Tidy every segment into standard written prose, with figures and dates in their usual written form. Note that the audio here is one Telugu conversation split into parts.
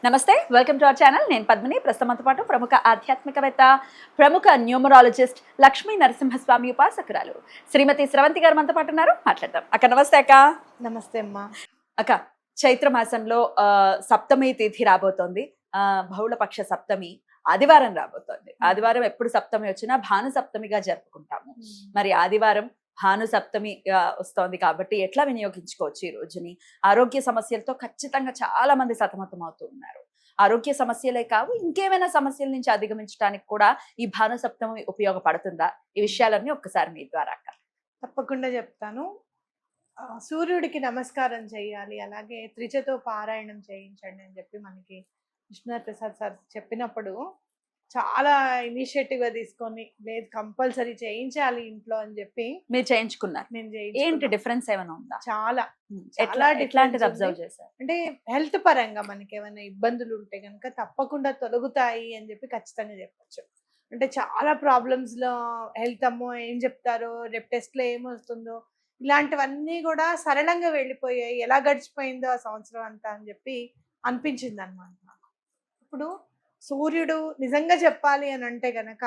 నమస్తే, వెల్కమ్ టు అవర్ ఛానల్. నేను పద్మిని. ప్రస్తుతంతో పాటు ప్రముఖ ఆధ్యాత్మికవేత్త, ప్రముఖ న్యూమరాలజిస్ట్ లక్ష్మీ నరసింహస్వామి ఉపాసకురాలు శ్రీమతి స్రవంతి గారు మనతో పాటు ఉన్నారు. మాట్లాడదాం. అక్క నమస్తే. అక్క నమస్తే అమ్మా. అక్క, చైత్ర మాసంలో సప్తమి తిథి రాబోతోంది. బహుళపక్ష సప్తమి ఆదివారం రాబోతోంది. ఆదివారం ఎప్పుడు సప్తమి వచ్చినా భాను సప్తమిగా జరుపుకుంటాము. మరి ఆదివారం భాను సప్తమి వస్తోంది కాబట్టి ఎట్లా వినియోగించుకోవచ్చు ఈ రోజుని? ఆరోగ్య సమస్యలతో ఖచ్చితంగా చాలా మంది సతమతం అవుతూ ఉన్నారు. ఆరోగ్య సమస్యలే కావు, ఇంకేమైనా సమస్యల నుంచి అధిగమించడానికి కూడా ఈ భాను సప్తమి ఉపయోగపడుతుందా? ఈ విషయాలన్నీ ఒక్కసారి మీ ద్వారా అక్క. తప్పకుండా చెప్తాను. సూర్యుడికి నమస్కారం చేయాలి, అలాగే త్రిచతో పారాయణం చేయించండి అని చెప్పి మనకి విష్ణునాథ్ ప్రసాద్ సార్ చెప్పినప్పుడు చాలా ఇనిషియేటివ్ గా తీసుకొని, లేదు కంపల్సరీ చేయించాలి ఇంట్లో అని చెప్పి మీరు చేయించుకున్నారు. ఏంటి డిఫరెన్స్ ఏమైనా ఉందా? చాలా ఎట్లాంటిది అబ్జర్వ్ చేశారు? అంటే హెల్త్ పరంగా మనకి ఏమైనా ఇబ్బందులు ఉంటే కనుక తప్పకుండా తొలగుతాయి అని చెప్పి ఖచ్చితంగా చెప్పచ్చు. అంటే చాలా ప్రాబ్లమ్స్ లో హెల్త్ అమ్మో ఏం చెప్తారో, రేపు టెస్ట్ లో ఏమొస్తుందో, ఇలాంటివన్నీ కూడా సరళంగా వెళ్ళిపోయాయి. ఎలా గడిచిపోయిందో ఆ సంవత్సరం అంతా అని చెప్పి అనిపించింది అనమాట నాకు. ఇప్పుడు సూర్యుడు నిజంగా చెప్పాలి అని అంటే గనక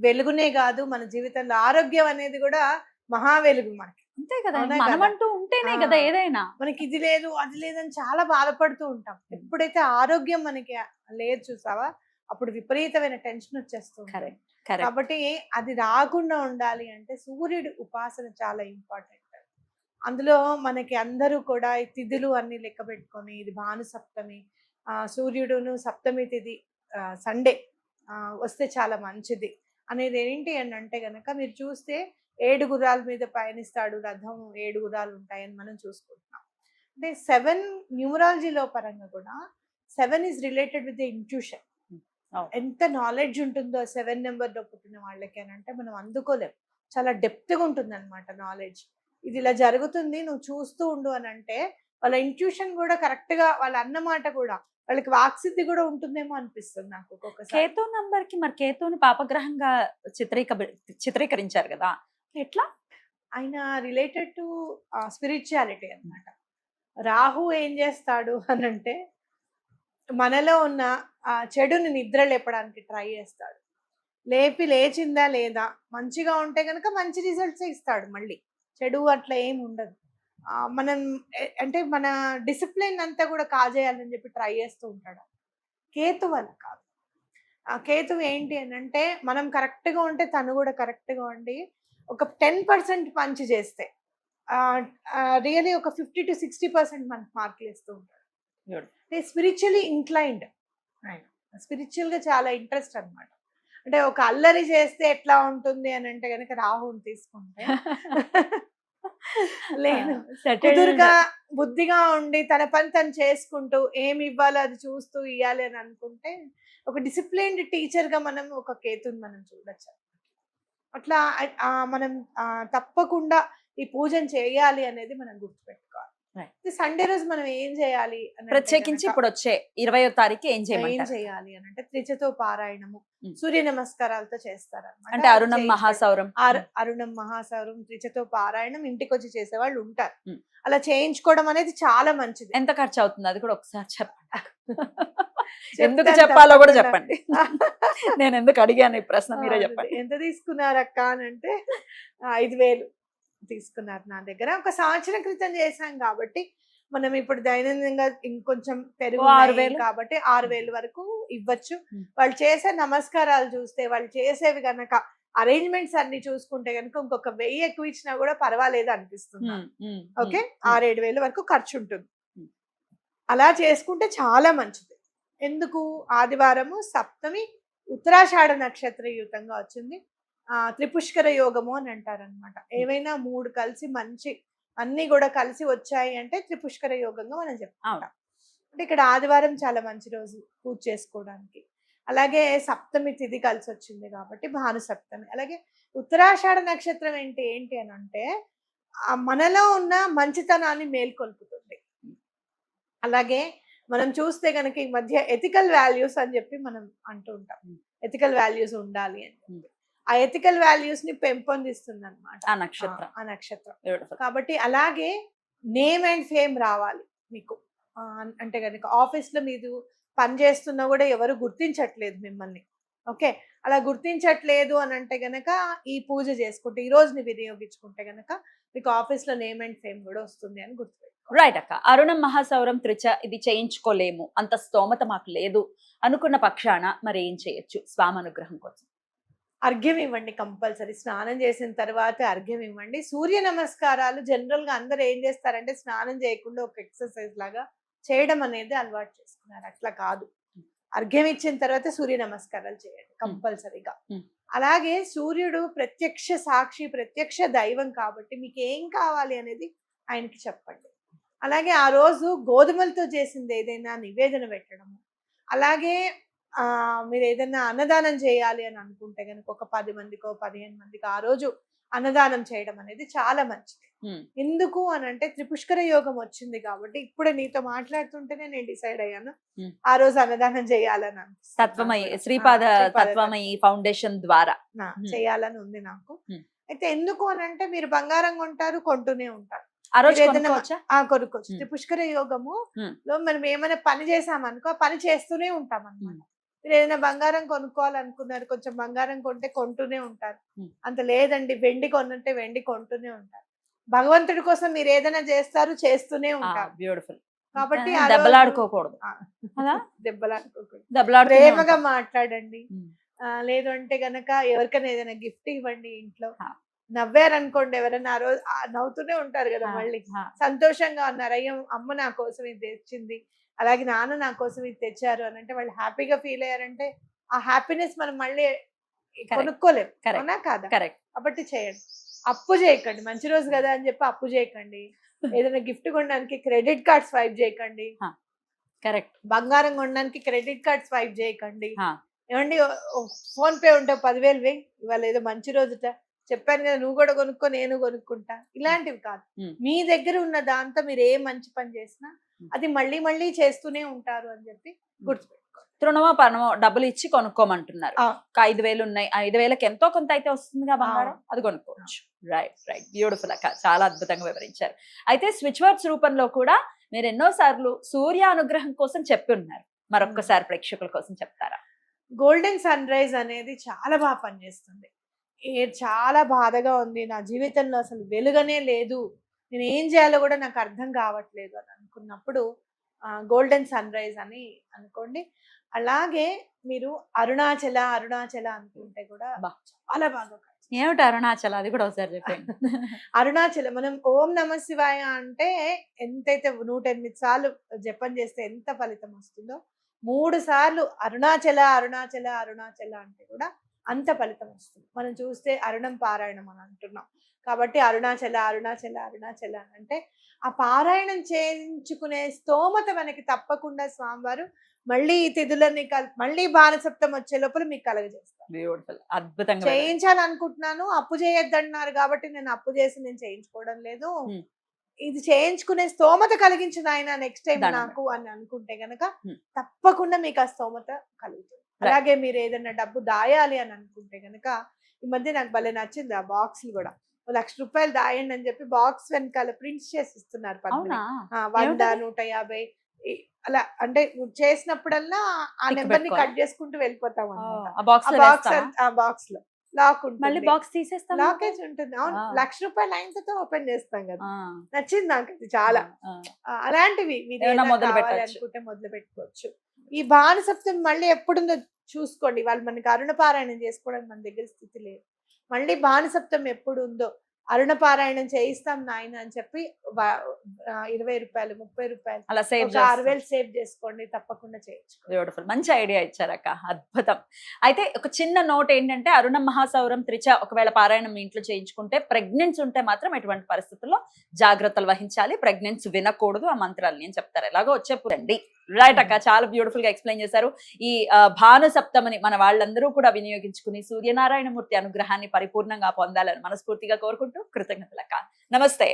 వెలుగునే కాదు, మన జీవితంలో ఆరోగ్యం అనేది కూడా మహా వెలుగు మనకి. అంతే కదా, మనమంటూ ఉంటేనే కదా ఏదైనా. మనకి ఇది లేదు అది లేదని చాలా బాధపడుతూ ఉంటాం. ఎప్పుడైతే ఆరోగ్యం మనకి లేదు చూసావా, అప్పుడు విపరీతమైన టెన్షన్ వచ్చేస్తుంది. కాబట్టి అది రాకుండా ఉండాలి అంటే సూర్యుడి ఉపాసన చాలా ఇంపార్టెంట్. అందులో మనకి అందరూ కూడా ఈ తిథులు అన్ని లెక్క పెట్టుకొని, ఇది భాను సప్తమి, సూర్యుడును సప్తమి తిథి సండే వస్తే చాలా మంచిది అనేది ఏంటి అని అంటే గనక, మీరు చూస్తే 7 గుర్రాల మీద పయనిస్తాడు రథం, 7 గుర్రాలు ఉంటాయని మనం చూసుకుంటున్నాం. అంటే 7 న్యూమరాలజీలో పరంగా కూడా 7 is related with the intuition. ఎంత నాలెడ్జ్ ఉంటుందో 7 నెంబర్లో పుట్టిన వాళ్ళకి అని అంటే మనం అందుకోలేం. చాలా డెప్త్గా ఉంటుంది అనమాట నాలెడ్జ్. ఇది ఇలా జరుగుతుంది, నువ్వు చూస్తూ ఉండు అని అంటే వాళ్ళ ఇంట్యూషన్ కూడా కరెక్ట్ గా, వాళ్ళ అన్నమాట కూడా, వాళ్ళకి వాక్సిద్ధి కూడా ఉంటుందేమో అనిపిస్తుంది నాకు ఒక్కొక్కసారి. కేతు నంబర్ కి మరి కేతుని పాపగ్రహంగా చిత్రీకరించారు కదా, ఎట్లా? ఆయన రిలేటెడ్ టు స్పిరిచువాలిటీ అన్నమాట. రాహు ఏం చేస్తాడు అని అంటే మనలో ఉన్న చెడుని నిద్ర లేపడానికి ట్రై చేస్తాడు. లేచిందా లేదా, మంచిగా ఉంటే కనుక మంచి రిజల్ట్స్ ఇస్తాడు, మళ్ళీ చెడు అట్లా ఏమి ఉండదు. మనం అంటే మన డిసిప్లిన్ అంతా కూడా కాజేయాలని చెప్పి ట్రై చేస్తూ ఉంటాడు. కేతు వల్ల కాదు. కేతు ఏంటి అని అంటే మనం కరెక్ట్గా ఉంటే తను కూడా కరెక్ట్గా ఉండి ఒక 10% మంచి చేస్తే రియలీ ఒక 50 to 60% మనకు మార్కులు ఇస్తూ ఉంటాడు. అంటే స్పిరిచువలీ ఇంక్లైన్డ్, స్పిరిచువల్గా చాలా ఇంట్రెస్ట్ అనమాట. అంటే ఒక అల్లరి చేస్తే ఎట్లా ఉంటుంది అని అంటే కనుక రాహుని తీసుకుంటే లేదు, కుదురుగా బుద్ధిగా ఉండి తన పని తను చేసుకుంటూ ఏమి ఇవ్వాలో అది చూస్తూ ఇవ్వాలి అని అనుకుంటే ఒక డిసిప్లైన్డ్ టీచర్ గా మనం ఒక కేతుని మనం చూడొచ్చు. అట్లా మనం తప్పకుండా ఈ పూజను చేయాలి అనేది మనం గుర్తుపెట్టుకోవాలి. సండే రోజు మనం ఏం చేయాలి, ప్రత్యేకించి ఇప్పుడు వచ్చే 20వ తారీఖు ఏం చేయాలి అని అంటే త్రిచతో పారాయణము, సూర్య నమస్కారాలతో చేస్తారన్నమాట. అంటే అరుణం మహాసౌరం, అరుణం మహాసౌరం, త్రిచతో పారాయణం ఇంటికి వచ్చి చేసేవాళ్ళు ఉంటారు. అలా చేయించుకోవడం అనేది చాలా మంచిది. ఎంత ఖర్చు అవుతుంది అది కూడా ఒకసారి చెప్పండి. ఎందుకు చెప్పాలో కూడా చెప్పండి. నేను ఎందుకు అడిగాను ఈ ప్రశ్న, మీరే చెప్పండి. ఎంత తీసుకున్నారక్క అని అంటే 5,000 తీసుకున్నారు నా దగ్గర. ఒక సంవత్సరం క్రితం చేశాం కాబట్టి మనం ఇప్పుడు దైనందినంగా ఇంకొంచెం పెరుగు కాబట్టి 6,000 వరకు ఇవ్వచ్చు. వాళ్ళు చేసే నమస్కారాలు చూస్తే, వాళ్ళు చేసేవి గనక అరేంజ్మెంట్స్ అన్ని చూసుకుంటే కనుక ఇంకొక 1000 ఎక్కువ ఇచ్చినా కూడా పర్వాలేదు అనిపిస్తుంది. ఓకే, 6-7,000 వరకు ఖర్చు ఉంటుంది. అలా చేసుకుంటే చాలా మంచిది. ఎందుకు, ఆదివారము సప్తమి ఉత్తరాషాఢ నక్షత్ర యుతంగా వచ్చింది. త్రిపుష్కర యోగము అని అంటారనమాట. ఏవైనా 3 కలిసి మంచి అన్ని కూడా కలిసి వచ్చాయి అంటే త్రిపుష్కర యోగంగా మనం చెప్పుకుంటాం. అంటే ఇక్కడ ఆదివారం చాలా మంచి రోజు పూజ చేసుకోవడానికి. అలాగే సప్తమి తిథి కలిసి వచ్చింది కాబట్టి భాను సప్తమి. అలాగే ఉత్తరాషాఢ నక్షత్రం ఏంటి అని అంటే మనలో ఉన్న మంచితనాన్ని మేల్కొల్పుతుంది. అలాగే మనం చూస్తే కనుక ఈ మధ్య ఎథికల్ వాల్యూస్ అని చెప్పి మనం అంటూ ఉంటాం. ఎథికల్ వాల్యూస్ ఉండాలి అని చెప్పి ఆ ఎథికల్ వాల్యూస్ ని పెంపొందిస్తుంది అనమాట ఆ నక్షత్రం. కాబట్టి అలాగే నేమ్ అండ్ ఫేమ్ రావాలి మీకు. అంటే కనుక ఆఫీస్లో మీరు పని చేస్తున్నా కూడా ఎవరు గుర్తించట్లేదు మిమ్మల్ని. ఓకే. అలా గుర్తించట్లేదు అని అంటే గనక ఈ పూజ చేసుకుంటే, ఈ రోజుని వినియోగించుకుంటే గనక మీకు ఆఫీస్లో నేమ్ అండ్ ఫేమ్ కూడా వస్తుంది అని గుర్తుపెట్టుకోవాలి. రైట్ అక్క. అరుణం మహాసౌరం త్రిచ ఇది చేయించుకోలేము, అంత స్తోమత మాకు లేదు అనుకున్న పక్షాన మరి ఏం చేయొచ్చు స్వామి అనుగ్రహం కోసం? అర్ఘ్యం ఇవ్వండి కంపల్సరీ. స్నానం చేసిన తర్వాత అర్ఘ్యం ఇవ్వండి. సూర్య నమస్కారాలు జనరల్‌గా అందరూ ఏం చేస్తారంటే స్నానం చేయకుండా ఒక ఎక్సర్సైజ్ లాగా చేయడం అనేది అలవాటు చేసుకున్నారు. అట్లా కాదు. అర్ఘ్యం ఇచ్చిన తర్వాత సూర్య నమస్కారాలు చేయండి కంపల్సరీగా. అలాగే సూర్యుడు ప్రత్యక్ష సాక్షి, ప్రత్యక్ష దైవం కాబట్టి మీకు ఏం కావాలి అనేది ఆయనకి చెప్పండి. అలాగే ఆ రోజు గోధుమలతో చేసింది ఏదైనా నివేదన పెట్టడము. అలాగే మీరు ఏదైనా అన్నదానం చేయాలి అని అనుకుంటే గనుక ఒక 10 మందికో 15 మందికో ఆ రోజు అన్నదానం చేయడం అనేది చాలా మంచిది. ఎందుకు అని అంటే త్రిపుష్కర యోగం వచ్చింది కాబట్టి ఇప్పుడే నీతో మాట్లాడుతుంటేనే నేను డిసైడ్ అయ్యాను ఆ రోజు అన్నదానం చేయాలని తత్వమయి శ్రీపాద తత్వమయి ఫౌండేషన్ ద్వారా చేయాలని ఉంది నాకు. అయితే ఎందుకు అని అంటే మీరు బంగారం కొంటారు, కొంటూనే ఉంటారు. ఆ రోజు కొనుక్కోవచ్చు. త్రిపుష్కర యోగము లో మనం ఏమైనా పని చేసామనుకో ఆ పని చేస్తూనే ఉంటాం అన్నమాట. మీరు ఏదైనా బంగారం కొనుక్కోవాలనుకున్నారు, కొంచెం బంగారం కొంటే కొంటూనే ఉంటారు. అంత లేదండి వెండి కొనంటే వెండి కొంటూనే ఉంటారు. భగవంతుడి కోసం మీరు ఏదైనా చేస్తారు, చేస్తూనే ఉంటారు. బ్యూటిఫుల్. కాబట్టి దెబ్బలాడుకోకూడదు, ప్రేమగా మాట్లాడండి. లేదు అంటే గనక ఎవరికైనా ఏదైనా గిఫ్ట్ ఇవ్వండి. ఇంట్లో నవ్వారనుకోండి, ఎవరైనా ఆ రోజు నవ్వుతూనే ఉంటారు కదా, మళ్ళీ సంతోషంగా ఉన్నారు, అయ్యో అమ్మ నా కోసం ఇది తెచ్చింది, అలాగే నాన్న నా కోసం ఇది తెచ్చారు అని అంటే వాళ్ళు హ్యాపీగా ఫీల్ అయ్యారంటే ఆ హ్యాపీనెస్ మనం మళ్ళీ కొనుక్కోలేము, అవునా కాదా? కాబట్టి చేయండి. అప్పు చేయకండి, మంచి రోజు కదా అని చెప్పి అప్పు చేయకండి. ఏదైనా గిఫ్ట్ కొనడానికి క్రెడిట్ కార్డ్ స్వైప్ చేయకండి. కరెక్ట్. బంగారం కొనడానికి క్రెడిట్ కార్డ్ స్వైప్ చేయకండి. ఏమండి ఫోన్ పే ఉంటే 10,000 వేయి, ఇవాళ ఏదో మంచి రోజుట చెప్పాను కదా, నువ్వు కూడా కొనుక్కో నేను కొనుక్కుంటా, ఇలాంటివి కాదు. మీ దగ్గర ఉన్న దాంతో మీరు ఏ మంచి పని చేసినా అది మళ్ళీ మళ్ళీ చేస్తూనే ఉంటారు అని చెప్పి గుర్తుపెట్టుకోండి. తృణమో పనమో డబ్బులు ఇచ్చి కొనుక్కోమంటున్నారు. 5,000 ఉన్నాయి, 5,000కి ఎంతో కొంత అయితే వస్తుందిగా బంగారం, అది కొనుక్కోవచ్చు. రైట్ రైట్, బ్యూటిఫుల్ అక్క, చాలా అద్భుతంగా వివరించారు. అయితే స్విచ్ వర్డ్స్ రూపంలో కూడా మీరు ఎన్నో సార్లు సూర్య అనుగ్రహం కోసం చెప్పి ఉన్నారు, మరొక్కసారి ప్రేక్షకుల కోసం చెప్తారా? గోల్డెన్ సన్ రైజ్ అనేది చాలా బాగా పనిచేస్తుంది. చాలా బాధగా ఉంది, నా జీవితంలో అసలు వెలుగనే లేదు, నేను ఏం చేయాలో కూడా నాకు అర్థం కావట్లేదు అని అనుకున్నప్పుడు గోల్డెన్ సన్ రైజ్ అని అనుకోండి. అలాగే మీరు అరుణాచల అరుణాచల అనుకుంటే కూడా చాలా బాగా. ఏమిటి అరుణాచల, అది కూడా ఒకసారి చెప్పండి. అరుణాచల మనం ఓం నమ శివాయ అంటే ఎంతైతే 108 సార్లు జపం చేస్తే ఎంత ఫలితం వస్తుందో 3 సార్లు అరుణాచల అరుణాచల అరుణాచల అంటే కూడా అంత ఫలితం వస్తుంది. మనం చూస్తే అరుణం పారాయణం అని అంటున్నాం కాబట్టి అరుణాచల అరుణాచల అరుణాచల అంటే ఆ పారాయణం చేయించుకునే స్తోమత మనకి తప్పకుండా స్వామివారు మళ్ళీ ఈ తిథులని మళ్ళీ బాణసప్తం వచ్చే లోపల మీకు కలగజేస్తారు. అద్భుతంగా చేయించాలనుకుంటున్నాను, అప్పు చేయొద్దన్నారు కాబట్టి నేను అప్పు చేసి నేను చేయించుకోవడం లేదు, ఇది చేయించుకునే స్తోమత కలిగించిన ఆయన నెక్స్ట్ టైం నాకు అని అనుకుంటే గనక తప్పకుండా మీకు ఆ స్తోమత కలుగుతుంది. అలాగే మీరు ఏదైనా డబ్బు దాయాలి అని అనుకుంటే గనక ఈ మధ్య నాకు భలే నచ్చింది ఆ బాక్స్లు కూడా. 1,00,000 రూపాయలు దాయండి అని చెప్పి బాక్స్ వెనకాల ప్రింట్స్ చేసి ఇస్తున్నారు. 100, 150 అలా అంటే చేసినప్పుడల్లా ఆ నెంబర్ ని కట్ చేసుకుంటూ వెళ్ళిపోతాం అన్నమాట. ఆ బాక్స్ లో లాక్ ఉంటుంది, బాక్స్ తీసేస్తాం, లాకేజ్ ఉంటుంది. అవును, 1,00,000 రూపాయలు లైన్తో ఓపెన్ చేస్తాం కదా, నచ్చింది నాకు అది చాలా. అలాంటివి మీరు అనుకుంటే మొదలు పెట్టుకోవచ్చు. ఈ బాణసప్తమి మళ్ళీ ఎప్పుడుందో చూసుకోండి. వాళ్ళు మనకి అరుణ పారాయణం చేసుకోవడానికి మన దగ్గర స్థితి లేదు. మళ్ళీ బాణసప్తమి ఎప్పుడు ఉందో అరుణ పారాయణం చేయిస్తాం నాయన అని చెప్పి 20 రూపాయలు 30 రూపాయలు అలా 6,000 సేవ్ చేసుకోండి, తప్పకుండా చేయొచ్చు. బ్యూటిఫుల్, మంచి ఐడియా ఇచ్చారక్క, అద్భుతం. అయితే ఒక చిన్న నోట్ ఏంటంటే అరుణ మహాసౌరం త్రిచ ఒకవేళ పారాయణం మీ ఇంట్లో చేయించుకుంటే ప్రెగ్నెన్స్ ఉంటే మాత్రం ఎటువంటి పరిస్థితుల్లో జాగ్రత్తలు వహించాలి, ప్రెగ్నెన్స్ వినకూడదు ఆ మంత్రాలని అని చెప్తారు. ఎలాగో వచ్చేప్పుడండి. రైట్ అక్క, చాలా బ్యూటిఫుల్ గా ఎక్స్ప్లెయిన్ చేశారు. ఈ భాను సప్తమిని మన వాళ్ళందరూ కూడా వినియోగించుకుని సూర్యనారాయణమూర్తి అనుగ్రహాన్ని పరిపూర్ణంగా పొందాలని మనస్ఫూర్తిగా కోరుకుంటూ కృతజ్ఞతలక్క. నమస్తే.